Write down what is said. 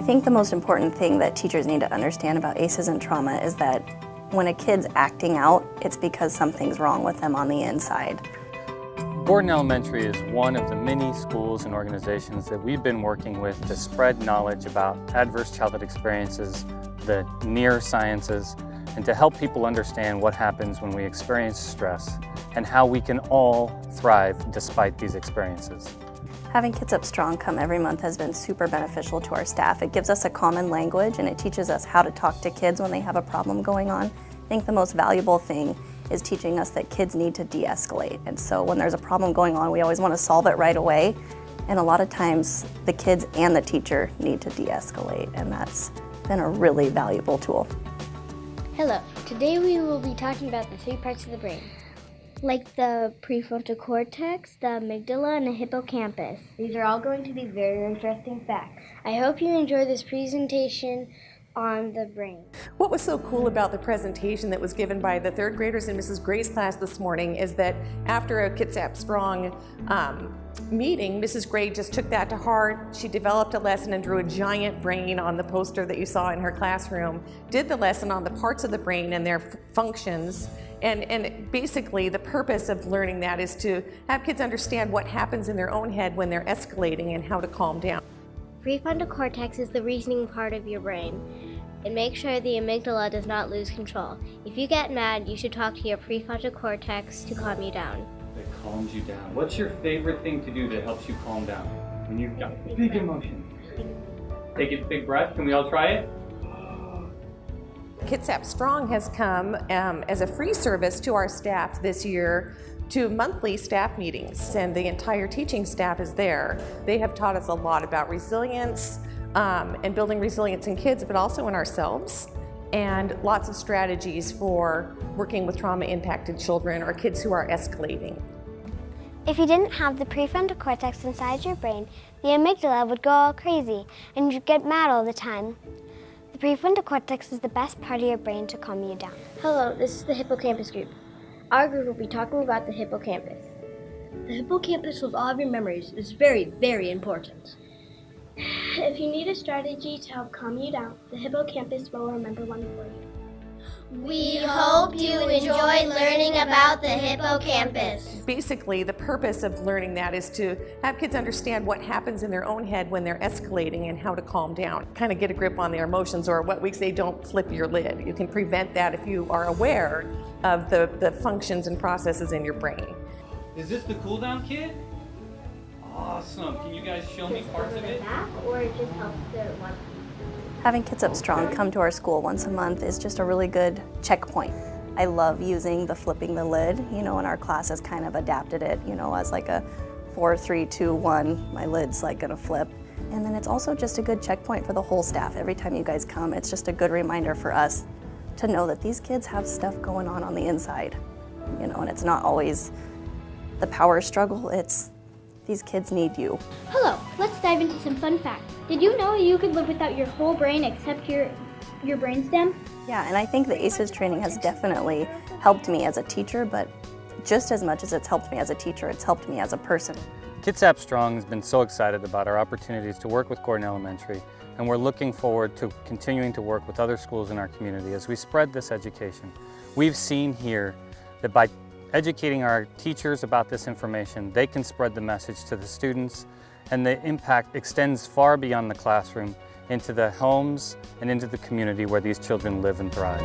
think the most important thing that teachers need to understand about ACEs and trauma is that when a kid's acting out, it's because something's wrong with them on the inside. Gordon Elementary is one of the many schools and organizations that we've been working with to spread knowledge about adverse childhood experiences, the near sciences, and to help people understand what happens when we experience stress and how we can all thrive despite these experiences. Having Kitsap Strong come every month has been super beneficial to our staff. It gives us a common language and it teaches us how to talk to kids when they have a problem going on. I think the most valuable thing is teaching us that kids need to de-escalate. And so when there's a problem going on, we always want to solve it right away. And a lot of times the kids and the teacher need to de-escalate, and that's been a really valuable tool. Hello, today we will be talking about the 3 parts of the brain, like the prefrontal cortex, the amygdala, and the hippocampus. These are all going to be very interesting facts. I hope you enjoy this presentation on the brain. What was so cool about the presentation that was given by the 3rd graders in Mrs. Gray's class this morning is that after a Kitsap Strong meeting, Mrs. Gray just took that to heart. She developed a lesson and drew a giant brain on the poster that you saw in her classroom, did the lesson on the parts of the brain and their functions, and basically the purpose of learning that is to have kids understand what happens in their own head when they're escalating and how to calm down. Prefrontal cortex is the reasoning part of your brain. It makes sure the amygdala does not lose control. If you get mad, you should talk to your prefrontal cortex to calm you down. That calms you down. What's your favorite thing to do that helps you calm down when you've got big emotion? Take a big breath. Can we all try it? Kitsap Strong has come as a free service to our staff this year to monthly staff meetings, and the entire teaching staff is there. They have taught us a lot about resilience and building resilience in kids, but also in ourselves, and lots of strategies for working with trauma-impacted children or kids who are escalating. If you didn't have the prefrontal cortex inside your brain, the amygdala would go all crazy and you'd get mad all the time. The prefrontal cortex is the best part of your brain to calm you down. Hello, this is the hippocampus group. Our group will be talking about the hippocampus. The hippocampus with all of your memories is very, very important. If you need a strategy to help calm you down, the hippocampus will remember one for you. We hope you enjoy learning about the hippocampus. Basically, the purpose of learning that is to have kids understand what happens in their own head when they're escalating and how to calm down. Kind of get a grip on their emotions, or what we say, don't flip your lid. You can prevent that if you are aware of the functions and processes in your brain. Is this the cool down kit? Awesome. Can you guys show me parts of it? Or it just helps to watch. Having Kitsap Strong come to our school once a month is just a really good checkpoint. I love using the flipping the lid, and our class has kind of adapted it, as like a 4, 3, 2, 1, my lid's like gonna flip. And then it's also just a good checkpoint for the whole staff. Every time you guys come, it's just a good reminder for us to know that these kids have stuff going on the inside, and it's not always the power struggle, it's these kids need you. Hello, let's dive into some fun facts. Did you know you could live without your whole brain except your brainstem? Yeah, and I think the ACEs training has definitely helped me as a teacher, but just as much as it's helped me as a teacher, it's helped me as a person. Kitsap Strong has been so excited about our opportunities to work with Gordon Elementary, and we're looking forward to continuing to work with other schools in our community as we spread this education. We've seen here that by educating our teachers about this information, they can spread the message to the students, and the impact extends far beyond the classroom into the homes and into the community where these children live and thrive.